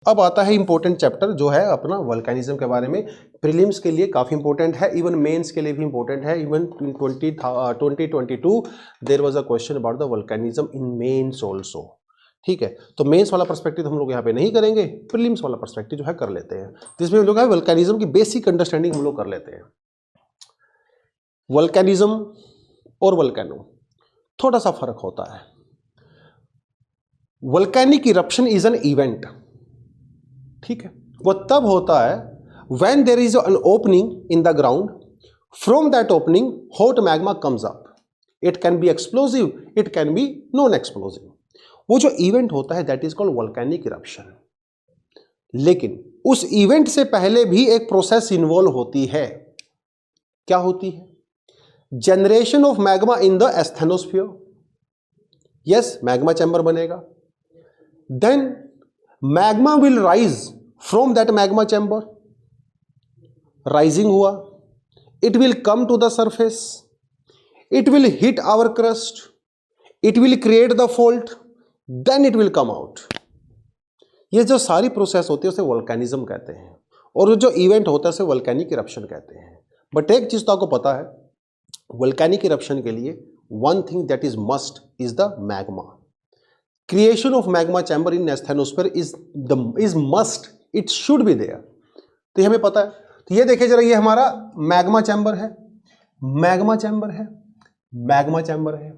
अब आता है इंपॉर्टेंट चैप्टर जो है अपना वल्केनिज्म के बारे में। प्रीलिम्स के लिए काफ़ी इंपॉर्टेंट है, इवन मेंस के लिए भी इंपॉर्टेंट है। Even in 2022 there was a question about the volcanism in mains also. ठीक है, तो मेंस वाला पर्सपेक्टिव हम लोग यहाँ पे नहीं करेंगे, प्रीलिम्स वाला पर्सपेक्टिव जो है कर लेते हैं, जिसमें हम लोग है वल्केनिज्म की बेसिक अंडरस्टैंडिंग हम लोग कर लेते हैं। वल्केनिज्म और वल्केनो थोड़ा सा फर्क होता है। Volcanic eruption is an event, ठीक है, वो तब होता है when there is an opening in the ground, from that opening hot magma comes up, it can be explosive, it can be non explosive। वो जो इवेंट होता है that is called volcanic eruption। लेकिन उस इवेंट से पहले भी एक प्रोसेस इन्वॉल्व होती है। क्या होती है? Generation of magma in the asthenosphere. Yes, magma chamber बनेगा, then magma will rise from that magma chamber, rising हुआ, it will come to the surface, it will hit our crust, it will create the fault, then it will come out. ये जो सारी process होती है उसे volcanism कहते हैं, और जो इवेंट होता है उसे वोल्केनिक इरप्शन कहते हैं। बट एक चीज तो आपको पता है, वोल्केनिक इरप्शन के लिए one thing that is must is the magma. Creation of magma chamber in asthenosphere is must, it should be there. तो ये हमें पता है। तो ये देखिए जरा, ये हमारा मैग्मा चैम्बर है, मैग्मा चैम्बर है, मैग्मा चैम्बर है।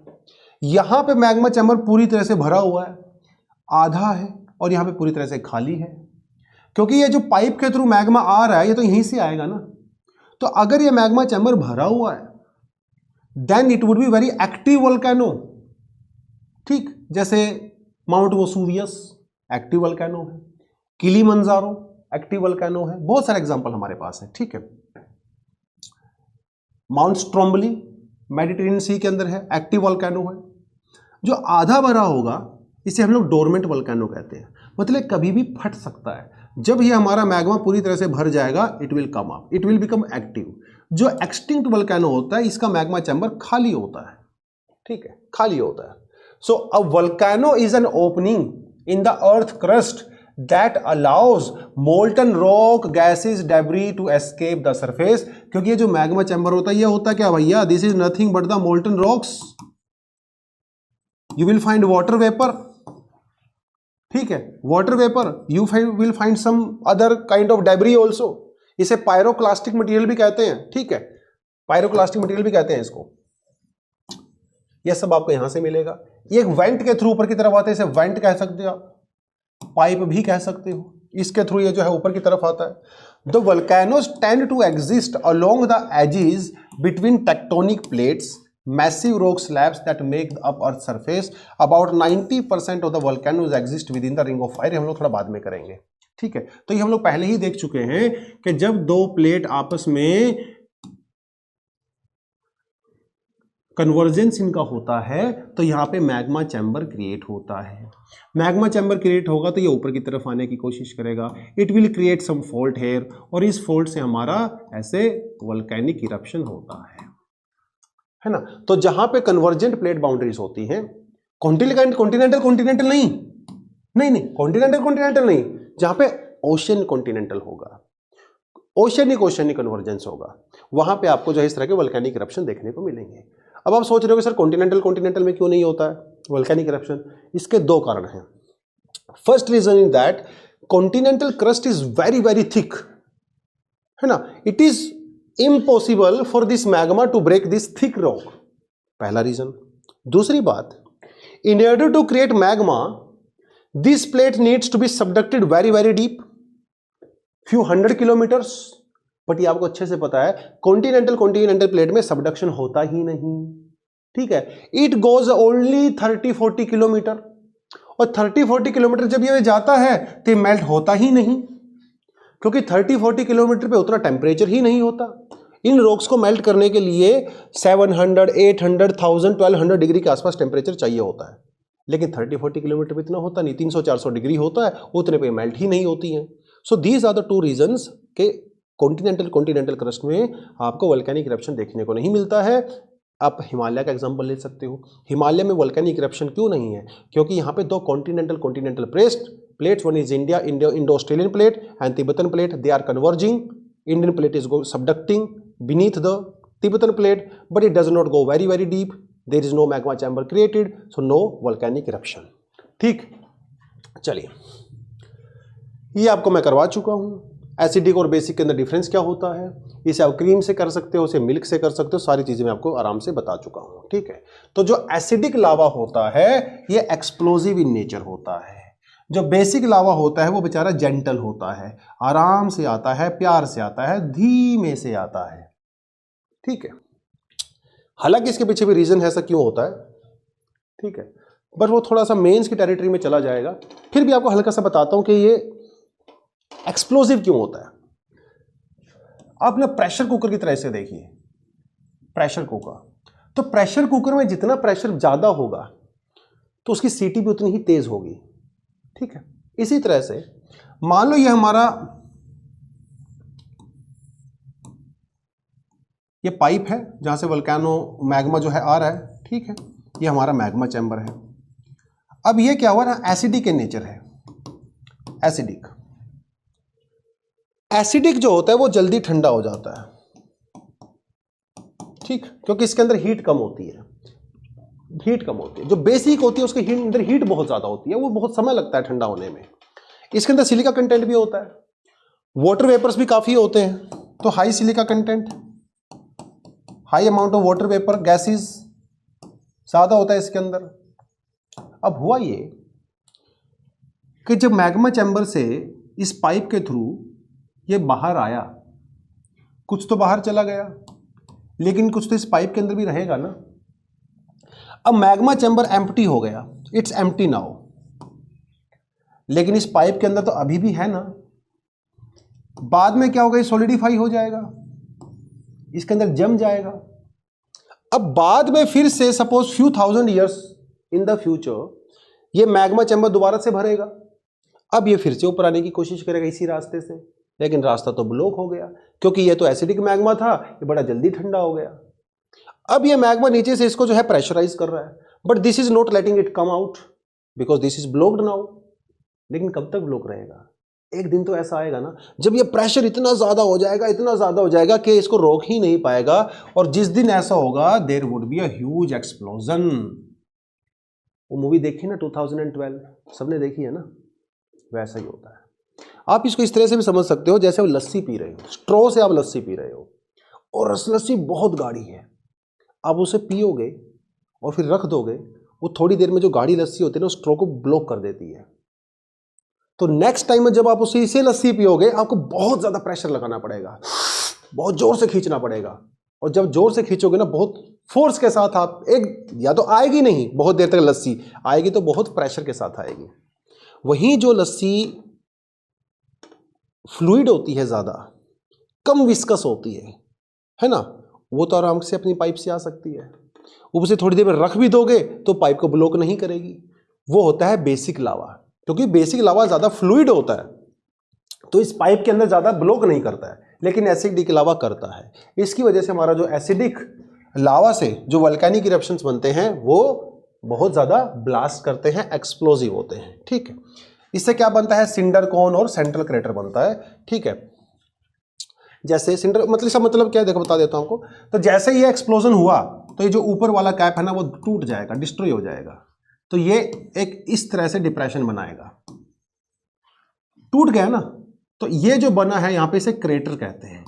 यहां पे मैग्मा चैम्बर पूरी तरह से भरा हुआ है, आधा है, और यहां पे पूरी तरह से खाली है, क्योंकि ये जो पाइप के थ्रू मैग्मा आ रहा है ये तो यहीं से आएगा ना। तो अगर ये मैग्मा चैम्बर भरा हुआ है then it would be very active volcano. ठीक, जैसे माउंट वेसुवियस एक्टिव वोल्केनो है, किलीमंजारो एक्टिव वोल्केनो है, बहुत सारे एग्जांपल हमारे पास है। ठीक है, माउंट स्ट्रोम्बली मेडिटेरेनियन सी के अंदर है, एक्टिव वोल्केनो है। जो आधा भरा होगा इसे हम लोग डोरमेंट वोल्केनो कहते हैं, मतलब कभी भी फट सकता है। जब ये हमारा मैग्मा पूरी तरह से भर जाएगा it will come up, it will become active. जो एक्सटिंक्ट वोल्केनो होता है इसका मैग्मा चैम्बर खाली होता है, ठीक है, खाली होता है। So a volcano is an opening in the earth crust that allows molten rock gases debris to escape the surface। क्योंकि ये जो मैग्मा चैम्बर होता है ये होता क्या भैया, this is nothing but the molten rocks, you will find water vapor। ठीक है, water vapor, you will find some other kind of debris also। इसे पायरोक्लास्टिक मटेरियल भी कहते हैं, ठीक है, पायरोक्लास्टिक मटेरियल भी कहते हैं इसको। यह सब आपको यहां से मिलेगा। ये एक वेंट के थ्रू ऊपर की तरफ आता है, इसे वेंट कह सकते हो आप, पाइप भी कह सकते हो। इसके थ्रू ये जो है ऊपर की तरफ आता है। The volcanoes tend to exist along the edges between tectonic plates, massive rock slabs that make up earth surface. About 90% of the volcanoes exist within the ring of fire. हम लोग थोड़ा बाद में करेंगे, ठीक है। तो ये हम लोग पहले ही देख चुके हैं कि जब दो प्लेट आपस में कन्वर्जेंस इनका होता है तो यहां पे मैग्मा चैम्बर क्रिएट होता है। मैग्मा चैम्बर क्रिएट होगा तो ये ऊपर की तरफ आने की कोशिश करेगा, it will create some fault here, और इस फॉल्ट से हमारा ऐसे वोल्केनिक इरप्शन होता है ना। तो जहां पे कन्वर्जेंट प्लेट बाउंड्रीज होती हैं, कॉन्टिनेंटल कॉन्टिनेंटल नहीं, कॉन्टिनेंटल नहीं, जहां पे ओशियन कॉन्टिनेंटल होगा, ओशियनिक कन्वर्जेंस होगा, वहां पे आपको जो है इस तरह के वोल्केनिक इरप्शन देखने को मिलेंगे। अब आप सोच रहे हो कि सर कॉन्टिनेंटल में क्यों नहीं होता है वोल्केनिक इरप्शन? इसके दो कारण हैं। First reason is that continental crust is very very thick, है ना, it is impossible for this magma to break this thick rock, पहला रीजन। दूसरी बात, in order to create magma this plate needs to be subducted very very deep, few 100 kilometres. But ये आपको अच्छे से पता है कॉन्टिनेंटल प्लेट में सबडक्शन होता ही नहीं, ठीक है, इट गोज ओनली 30-40 किलोमीटर, और 30-40 किलोमीटर जब ये जाता है तो मेल्ट होता ही नहीं, क्योंकि 30-40 किलोमीटर पे उतना टेम्परेचर ही नहीं होता। इन रॉक्स को मेल्ट करने के लिए 700, 800, 1000, 1200 डिग्री के आसपास टेम्परेचर चाहिए होता है, लेकिन 30-40 किलोमीटर पे इतना होता नहीं, 300-400 डिग्री होता है, उतने पे मेल्ट ही नहीं होती हैं। So these are the two reasons के कॉन्टिनेंटल क्रस्ट में आपको वोल्केनिक इरप्शन देखने को नहीं मिलता है। आप हिमालय का एग्जांपल ले सकते हो। हिमालय में वोल्केनिक इरप्शन क्यों नहीं है? क्योंकि यहाँ पे दो continental plates, one is Indo Australian plate and Tibetan plate, they are converging. Indian plate is subducting beneath the Tibetan plate, but it does not go very deep. There is no magma chamber created, so no volcanic eruption. ठीक, चलिए, ये आपको मैं करवा चुका हूं. Acidic और basic के अंदर डिफरेंस क्या होता है, इसे आप क्रीम से कर सकते हो, इसे मिल्क से कर सकते हो, सारी चीजें मैं आपको आराम से बता चुका हूं. ठीक है, तो जो एसिडिक लावा होता है ये एक्सप्लोजिव इन नेचर होता है. जो बेसिक लावा होता है वो बेचारा जेंटल होता है, आराम से आता है, प्यार से आता है, धीमे से आता है. ठीक है, हालांकि इसके पीछे भी रीजन है ऐसा क्यों होता है. ठीक है, बट वो थोड़ा सा मेंस की टेरिटरी में चला जाएगा. फिर भी आपको हल्का सा बताता हूं कि ये एक्सप्लोजिव क्यों होता है. आप ना प्रेशर कुकर की तरह से देखिए, प्रेशर कुकर, तो प्रेशर कुकर में जितना प्रेशर ज्यादा होगा तो उसकी सीटी भी उतनी ही तेज होगी. ठीक है, इसी तरह से मान लो ये हमारा ये पाइप है जहां से वोल्केनो मैग्मा जो है आ रहा है. ठीक है, ये हमारा मैग्मा चैम्बर है. अब ये क्या हुआ ना, एसिडिक इन नेचर है. एसिडिक जो होता है वो जल्दी ठंडा हो जाता है. ठीक, क्योंकि इसके अंदर हीट कम होती है. जो बेसिक होती है उसके अंदर हीट बहुत ज्यादा होती है, वो बहुत समय लगता है ठंडा होने में. इसके अंदर सिलिका कंटेंट भी होता है, वाटर वेपर्स भी काफी होते हैं, तो high silica content, high amount of water vapour gases ज्यादा होता है इसके अंदर. अब हुआ ये कि जब मैग्मा चैम्बर से इस पाइप के थ्रू ये बाहर आया, कुछ तो बाहर चला गया, लेकिन कुछ तो इस पाइप के अंदर भी रहेगा ना. अब मैग्मा चैम्बर एम्प्टी हो गया, इट्स एम्प्टी नाउ, लेकिन इस पाइप के अंदर तो अभी भी है ना. बाद में क्या होगा, ये सॉलिडिफाई हो जाएगा, इसके अंदर जम जाएगा. अब बाद में फिर से suppose few thousand years in the future ये मैग्मा चैम्बर दोबारा से भरेगा. अब ये फिर से ऊपर आने की कोशिश करेगा इसी रास्ते से, लेकिन रास्ता तो ब्लॉक हो गया, क्योंकि ये तो एसिडिक मैग्मा था, ये बड़ा जल्दी ठंडा हो गया. अब ये मैग्मा नीचे से इसको जो है प्रेशराइज कर रहा है, but this is not letting it come out because this is blocked now. लेकिन कब तक ब्लॉक रहेगा, एक दिन तो ऐसा आएगा ना जब ये प्रेशर इतना ज्यादा हो जाएगा कि इसको रोक ही नहीं पाएगा. और जिस दिन ऐसा होगा there would be a huge explosion. वो मूवी देखी ना 2012, सबने देखी है ना, वैसा ही होता है. आप इसको इस तरह से भी समझ सकते हो जैसे वो लस्सी पी रहे हो, स्ट्रॉ से आप लस्सी पी रहे हो और लस्सी बहुत गाढ़ी है, आप उसे पियोगे और फिर रख दोगे, वो थोड़ी देर में जो गाढ़ी लस्सी होती है ना स्ट्रॉ को ब्लॉक कर देती है. तो नेक्स्ट टाइम जब आप उसे इसे लस्सी पियोगे आपको बहुत ज्यादा प्रेशर लगाना पड़ेगा, बहुत जोर से खींचना पड़ेगा. और जब जोर से खींचोगे ना बहुत फोर्स के साथ, आप एक या तो आएगी नहीं, बहुत देर तक लस्सी आएगी तो बहुत प्रेशर के साथ आएगी. वहीं जो लस्सी फ्लूइड होती है, ज्यादा कम विस्कस होती है ना, वो तो आराम से अपनी पाइप से आ सकती है. उसे थोड़ी देर में रख भी दोगे तो पाइप को ब्लॉक नहीं करेगी. वो होता है बेसिक लावा, क्योंकि बेसिक लावा ज्यादा फ्लूइड होता है तो इस पाइप के अंदर ज्यादा ब्लॉक नहीं करता है, लेकिन एसिडिक लावा करता है. इसकी वजह से हमारा जो एसिडिक लावा से जो वोल्केनिक इरप्शंस बनते हैं वो बहुत ज्यादा ब्लास्ट करते हैं, एक्सप्लोजिव होते हैं. ठीक है, इससे क्या बनता है, सिंडर कोन और सेंट्रल क्रेटर बनता है. ठीक है, जैसे सिंडर मतलब क्या है, देखो बता देता हूं आपको. तो जैसे ये एक्सप्लोजन हुआ तो ये जो ऊपर वाला कैप है ना वो टूट जाएगा, डिस्ट्रॉय हो जाएगा. तो ये एक इस तरह से डिप्रेशन बनाएगा, टूट गया ना. तो ये जो बना है यहां पे इसे क्रेटर कहते हैं.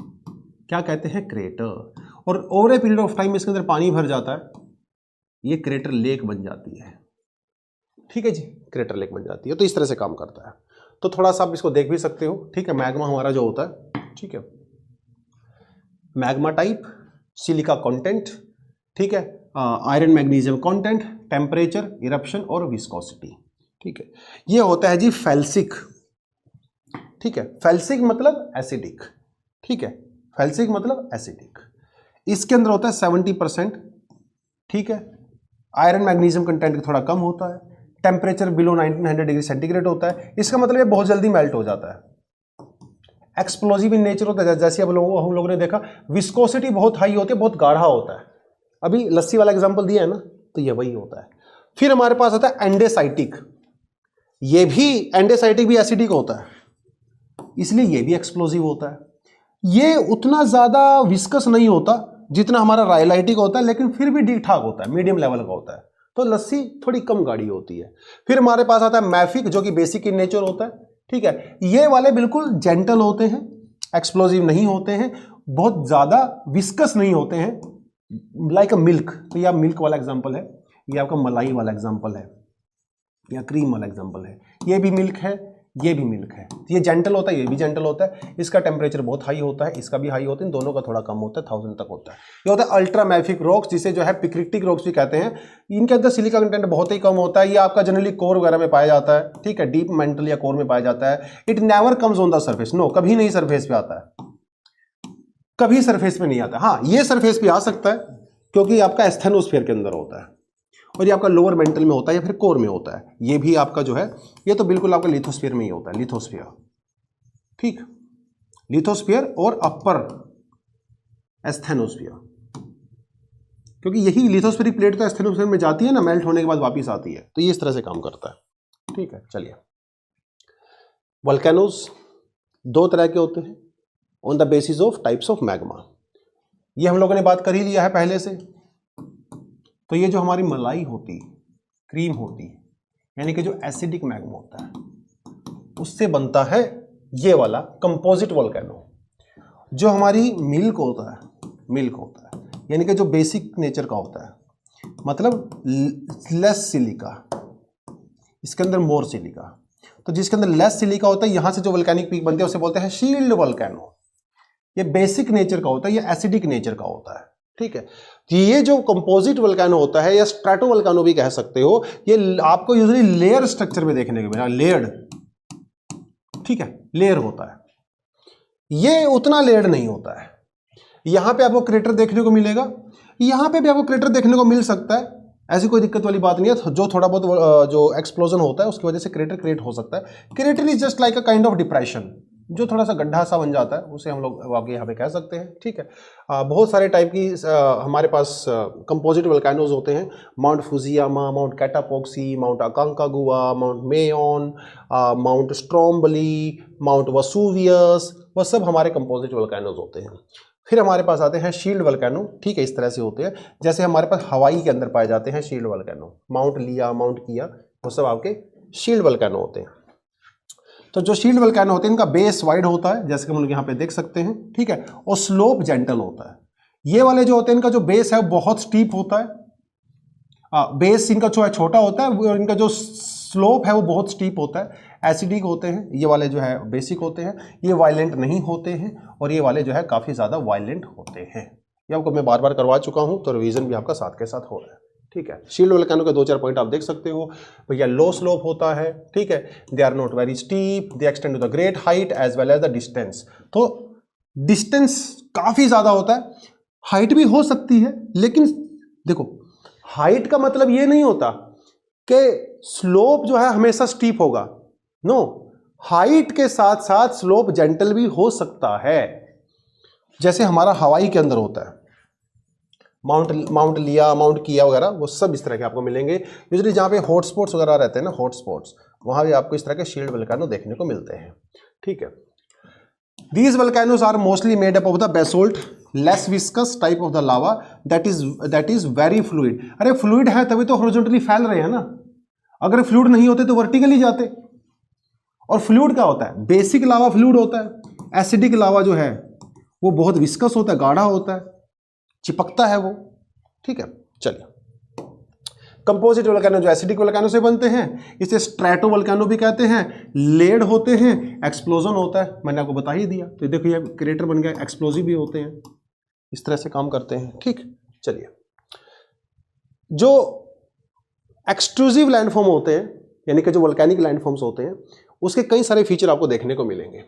क्या कहते हैं, क्रेटर. और over a period of time इसके अंदर पानी भर जाता है, ये क्रेटर लेक बन जाती है. ठीक है जी, क्रेटर लेक बन जाती है. तो इस तरह से काम करता है. तो थोड़ा सा आप इसको देख भी सकते हो. ठीक है, मैग्मा हमारा जो होता है, ठीक है, मैग्मा टाइप, सिलिका कंटेंट, ठीक है, iron magnesium content, temperature, eruption और विस्कोसिटी. ठीक है, ये होता है जी फेल्सिक. ठीक है, फेल्सिक मतलब एसिडिक. ठीक है, फेल्सिक मतलब एसिडिक. इसके अंदर होता है 70%. ठीक है, आयरन मैग्नीशियम कंटेंट थोड़ा कम होता है, टेम्परेचर बिलो 1900 डिग्री सेंटीग्रेड होता है. इसका मतलब ये बहुत जल्दी मेल्ट हो जाता है, एक्सप्लोजिव इन नेचर होता है. जैसे हम लोगों ने देखा विस्कोसिटी बहुत हाई होती है, बहुत गाढ़ा होता है. अभी लस्सी वाला एग्जांपल दिया है ना, तो ये वही होता है। फिर हमारे पास आता है एंडेसाइटिक। ये भी एंडेसाइटिक भी एसिडिक होता है, इसलिए ये भी एक्सप्लोजिव होता है। ये उतना ज्यादा विस्कस नहीं होता जितना हमारा रायलाइटिक होता है, लेकिन फिर भी ठीक ठाक होता है, मीडियम लेवल का होता है। तो लस्सी थोड़ी कम गाढ़ी होती है। फिर हमारे पास आता है मैफिक, जो कि बेसिक इन नेचर होता है, ठीक है। ये वाले बिल्कुल जेंटल होते हैं, एक्सप्लोजिव नहीं होते हैं, बहुत ज्यादा विस्कस नहीं होते हैं, लाइक अ मिल्क। तो ये मिल्क वाला एग्जांपल है, ये आपका मलाई वाला एग्जांपल है, या क्रीम वाला एग्जांपल है। ये भी मिल्क है, ये भी मिल्क है। ये जेंटल होता है, ये भी जेंटल होता है। इसका टेम्परेचर बहुत हाई होता है, इसका भी हाई होता है, इन दोनों का थोड़ा कम होता है, 1000 तक होता है। ये होता है अल्ट्रा मैफिक रॉक्स, जिसे जो है पिक्रिटिक रॉक्स भी कहते हैं। इनके अंदर सिलिका कंटेंट बहुत ही कम होता है। ये आपका जनरली कोर वगैरह में पाया जाता है, ठीक है, डीप मेंटल या कोर में पाया जाता है। It never comes on the surface, no, कभी नहीं सरफेस पे आता है, कभी सरफेस पे नहीं आता। हाँ, ये सरफेस पे आ सकता है क्योंकि आपका एस्थेनोस्फीयर के अंदर होता है, और ये आपका लोअर मेंटल में होता है या फिर कोर में होता है। ये भी आपका जो है, ये तो बिल्कुल आपका लिथोस्फीयर में ही होता है, लिथोस्फीयर, ठीक, लिथोस्फीयर और अपर एस्थेनोस्फीयर, क्योंकि यही लिथोस्फीरिक प्लेट तो एस्थेनोस्फीयर में जाती है ना, मेल्ट होने के बाद वापस आती है, तो ये इस तरह से काम करता है, ठीक है। चलिए, वोल्केनोज दो तरह के होते हैं on the basis of types of magma. ये हम लोगों ने बात कर ही लिया है पहले से। तो ये जो हमारी मलाई होती, क्रीम होती, यानी कि जो एसिडिक मैग्मा होता है, उससे बनता है ये वाला कंपोजिट वोल्केनो। जो हमारी मिल्क होता है, मिल्क होता है यानी कि जो बेसिक नेचर का होता है, मतलब लेस सिलिका, इसके अंदर मोर सिलिका। तो जिसके अंदर लेस सिलिका होता है, यहां से जो वोल्केनिक पीक बनते हैं उसे बोलते हैं शील्ड वोल्केनो। ये बेसिक नेचर का होता है, ये एसिडिक नेचर का होता है, ठीक है। ये जो कंपोजिट वोल्केनो होता है, या स्ट्रेटो वोल्केनो भी कह सकते हो, ये आपको यूजुअली लेयर स्ट्रक्चर में देखने को मिला, लेयर्ड, ठीक है, लेयर होता है। ये उतना लेयर्ड नहीं होता है। यहां पे आपको क्रेटर देखने को मिलेगा, यहां पे भी आपको क्रेटर देखने को मिल सकता है, ऐसी कोई दिक्कत वाली बात नहीं है। जो थोड़ा बहुत जो एक्सप्लोजन होता है उसकी वजह से क्रेटर क्रिएट हो सकता है। Crater is just like a kind of depression, जो थोड़ा सा गड्ढा सा बन जाता है, उसे हम लोग आगे यहाँ पे कह सकते हैं, ठीक है। बहुत सारे टाइप की हमारे पास कंपोजिट वोल्केनोज होते हैं। Mount Fujiyama, Mount Cotopaxi, Mount Aconcagua, Mount Mayon, Mount Stromboli, Mount Vesuvius, वह सब हमारे कंपोजिट वोल्केनोज होते हैं। फिर हमारे पास आते हैं शील्ड वोल्केनो, ठीक है, इस तरह से होते हैं। जैसे हमारे पास हवाई के अंदर पाए जाते हैं शील्ड वोल्केनो, माउंट लिया, माउंट किया, वो सब आपके शील्ड वोल्केनो होते हैं। तो जो शील्ड वोल्केनो होते हैं, इनका बेस वाइड होता है, जैसे कि हम लोग यहाँ पे देख सकते हैं, ठीक है, और स्लोप जेंटल होता है। ये वाले जो होते हैं, इनका जो बेस है वो बहुत स्टीप होता है, बेस इनका जो है छोटा होता है, और इनका जो स्लोप है वो बहुत स्टीप होता है। एसिडिक होते हैं ये वाले, जो है बेसिक होते हैं, ये वायलेंट नहीं होते हैं, और ये वाले जो है काफ़ी ज़्यादा वायलेंट होते हैं। ये आपको मैं बार बार करवा चुका हूँ, तो रिवीजन भी आपका साथ के साथ हो रहा है, ठीक है। शील्ड वोल्केनो के 2-4 पॉइंट आप देख सकते हो भैया। लो स्लोप होता है, ठीक है, they are not very steep, they extend to the great height as well as the distance. तो डिस्टेंस काफ़ी ज़्यादा होता है, हाइट भी हो सकती है, लेकिन देखो हाइट का मतलब ये नहीं होता कि स्लोप जो है हमेशा स्टीप होगा, नो, हाइट के साथ साथ स्लोप जेंटल भी हो सकता है, जैसे हमारा हवाई के अंदर होता है। माउंट लिया, माउंट किया वगैरह, वो सब इस तरह के आपको मिलेंगे। यूजुअली जहाँ पे हॉट स्पॉट्स वगैरह रहते हैं ना, हॉट स्पॉट्स, वहाँ भी आपको इस तरह के शील्ड वोल्केनो देखने को मिलते हैं, ठीक है। These volcanoes are mostly made up of the basalt, less viscous type of the lava that is very fluid। अरे फ्लूइड है तभी तो हॉरिजॉन्टली फैल रहे हैं ना, अगर फ्लूइड नहीं होते तो वर्टिकली जाते। और फ्लूइड क्या होता है? बेसिक लावा फ्लूइड होता है। एसिडिक लावा जो है वो बहुत विस्कस होता है, गाढ़ा होता है, चिपकता है वो, ठीक है। चलिए, कंपोजिट वोल्केनो जो एसिडिक वोल्केनो से बनते हैं, इसे स्ट्रेटो वोल्केनो भी कहते हैं। लेड होते हैं, एक्सप्लोजन होता है, मैंने आपको बता ही दिया। तो देखो ये क्रेटर बन गया, एक्सप्लोजिव भी होते हैं, इस तरह से काम करते हैं, ठीक। चलिए, जो एक्सट्रूसिव लैंडफॉर्म होते हैं, यानी कि जो वोल्केनिक लैंडफॉर्म्स होते हैं, उसके कई सारे फीचर आपको देखने को मिलेंगे।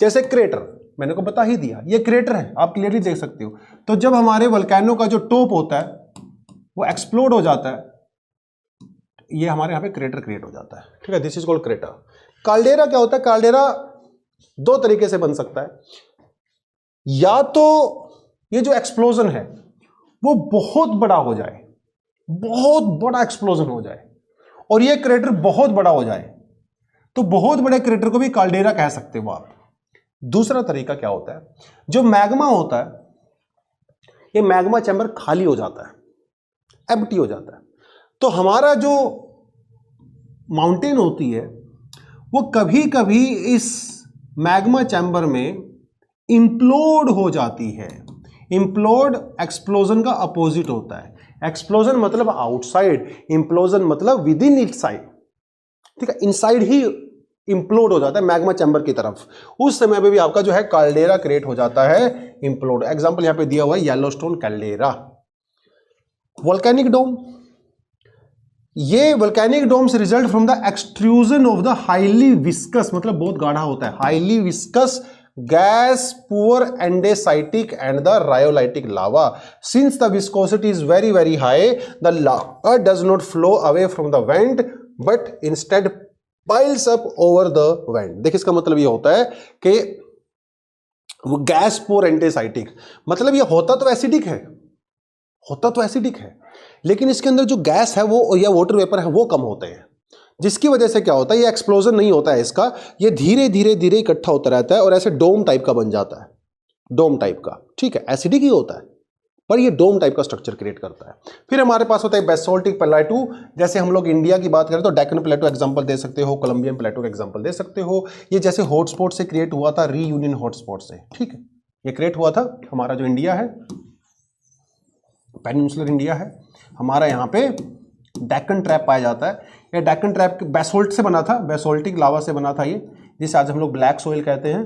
जैसे क्रेटर, मैंने को बता ही दिया, ये क्रेटर है, आप क्लियरली देख सकते हो। तो जब हमारे वोल्केनो का जो टॉप होता है वो एक्सप्लोड हो जाता है, ये हमारे यहाँ पे क्रेटर क्रिएट हो जाता है, ठीक है, this is called crater. Caldera क्या होता है? काल्डेरा दो तरीके से बन सकता है, या तो ये जो एक्सप्लोजन है वो बहुत बड़ा हो जाए, बहुत बड़ा एक्सप्लोजन हो जाए, और ये क्रेटर बहुत बड़ा हो जाए, तो बहुत बड़े क्रेटर को भी काल्डेरा कह सकते हो आप। दूसरा तरीका क्या होता है, जो मैग्मा होता है, ये मैग्मा चैम्बर खाली हो जाता है, एम्प्टी हो जाता है, तो हमारा जो माउंटेन होती है वो कभी कभी इस मैग्मा चैम्बर में इम्प्लोड हो जाती है। इम्प्लोड एक्सप्लोजन का अपोजिट होता है। एक्सप्लोजन मतलब आउटसाइड, इम्प्लोजन मतलब विद इन इट साइड, ठीक है, इनसाइड ही इम्प्लोड हो जाता है मैग्मा चैम्बर की तरफ। उस समय पे भी आपका जो है कैल्डेरा क्रिएट हो जाता है, इम्प्लोड। एग्जांपल यहां पे दिया हुआ है येलोस्टोन कैल्डेरा। वोल्केनिक डोम, ये volcanic domes result from the extrusion of the highly viscous, मतलब बहुत गाढ़ा होता है, highly viscous gas poor andesitic and the rhyolitic lava. Since the viscosity is very very high, the lava does not flow away from the vent but instead piles up over the vent. देखिए इसका मतलब ये होता है कि वो gas poor andesitic, मतलब ये होता तो एसिडिक है, होता तो एसिडिक है, लेकिन इसके अंदर जो गैस है वो या वाटर वेपर है वो कम होते हैं, जिसकी वजह से क्या होता है, ये एक्सप्लोजन नहीं होता है इसका, ये धीरे धीरे धीरे इकट्ठा होता रहता है और ऐसे डोम टाइप का बन जाता है, डोम टाइप का, ठीक है, एसिडिक ही होता है पर ये डोम टाइप का स्ट्रक्चर क्रिएट करता है। फिर हमारे पास होता है बेसोल्टिक प्लेटू, जैसे हम लोग इंडिया की बात करें तो डेक्कन प्लेटू एग्जांपल दे सकते हो, कोलंबियन प्लेटू का एग्जांपल दे सकते हो। ये जैसे हॉटस्पॉट से क्रिएट हुआ था, रीयूनियन हॉटस्पॉट से, ठीक है, ये क्रिएट हुआ था हमारा जो इंडिया है, पेनिनसुलर इंडिया है, हमारा यहाँ पे डेक्कन ट्रैप पाया जाता है। ये डेक्कन ट्रैप बेसोल्ट से बना था, बेसोल्टिक लावा से बना था ये, जिसे आज हम लोग ब्लैक सोइल कहते हैं,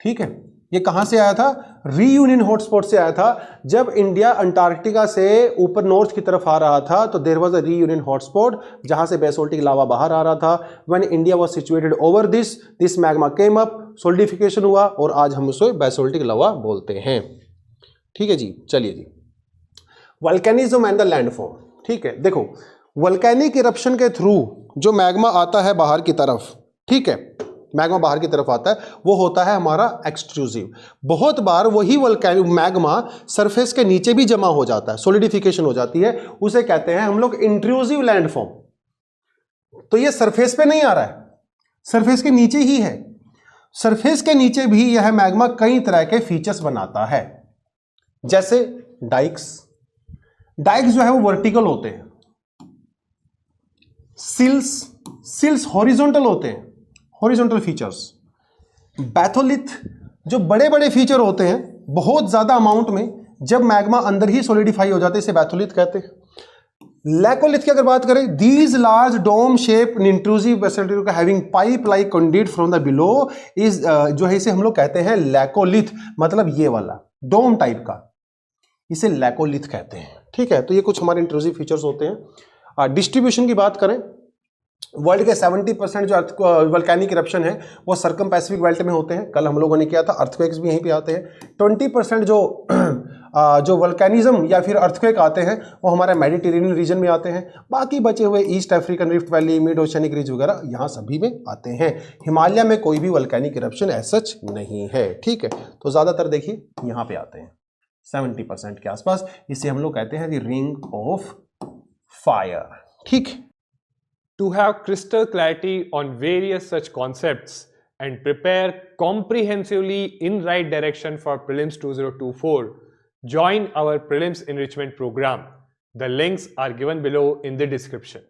ठीक है। ये कहां से आया था, रीयूनियन हॉटस्पॉट से आया था। जब इंडिया अंटार्कटिका से ऊपर नॉर्थ की तरफ आ रहा था तो there was a Reunion hotspot जहां से बेसोल्टिक लावा बाहर आ रहा था। When India was situated over this magma came up, solidification हुआ और आज हम उसे बेसोल्टिक लावा बोलते हैं, ठीक है जी। चलिए जी, वोल्केनिज्म एंड द लैंडफॉर्म, ठीक है। देखो वोल्केनिक इरप्शन के थ्रू जो मैग्मा आता है बाहर की तरफ, ठीक है, मैग्मा बाहर की तरफ आता है, वो होता है हमारा एक्सट्रूसिव। बहुत बार वही वोल्केनिक मैग्मा सरफेस के नीचे भी जमा हो जाता है, सॉलिडिफिकेशन हो जाती है, उसे कहते हैं हम लोग इंट्रूसिव लैंडफॉर्म। तो ये सरफेस पे नहीं आ रहा है, सरफेस के नीचे ही है। सरफेस के नीचे भी यह मैग्मा कई तरह के फीचर्स बनाता है, जैसे डाइक्स। डाइक्स जो है वो वर्टिकल होते हैं, सिल्स हॉरिजॉन्टल होते हैं, हॉरिजॉन्टल फीचर्स। बैथोलिथ जो बड़े बड़े फीचर होते हैं बहुत ज्यादा अमाउंट में, जब मैग्मा अंदर ही सॉलिडिफाई हो जाते हैं, इसे बैथोलिथ कहते हैं। लैकोलिथ की अगर बात करें, these large dome shape intrusive basalt having pipe like conduct from the below is, जो है इसे हम लोग कहते हैं लैकोलिथ, मतलब ये वाला डोम टाइप का, इसे लैकोलिथ कहते हैं, ठीक है। तो ये कुछ हमारे इंट्रूसिव फीचर्स होते हैं। डिस्ट्रीब्यूशन की बात करें, वर्ल्ड के 70% जो वोल्केनिक इरप्शन है वो सर्कम पैसिफिक बेल्ट में होते हैं, कल हम लोगों ने किया था। अर्थक्वेक्स भी यहीं पे आते हैं। 20% जो वोल्केनिज्म या फिर अर्थक्वेक आते हैं वो हमारे मेडिटेरेनियन रीजन में आते हैं। बाकी बचे हुए east African rift valley, mid oceanic ridge वगैरह यहाँ सभी में आते हैं। हिमालय में कोई भी वोल्केनिक इरप्शन एज सच नहीं है, ठीक है। तो ज़्यादातर देखिए यहाँ पे आते हैं 70% के आसपास। इसे हम लोग कहते हैं द रिंग ऑफ फायर, ठीक। To have crystal clarity on various such concepts and prepare comprehensively in right direction for Prelims 2024, join our Prelims Enrichment Program. The links are given below in the description.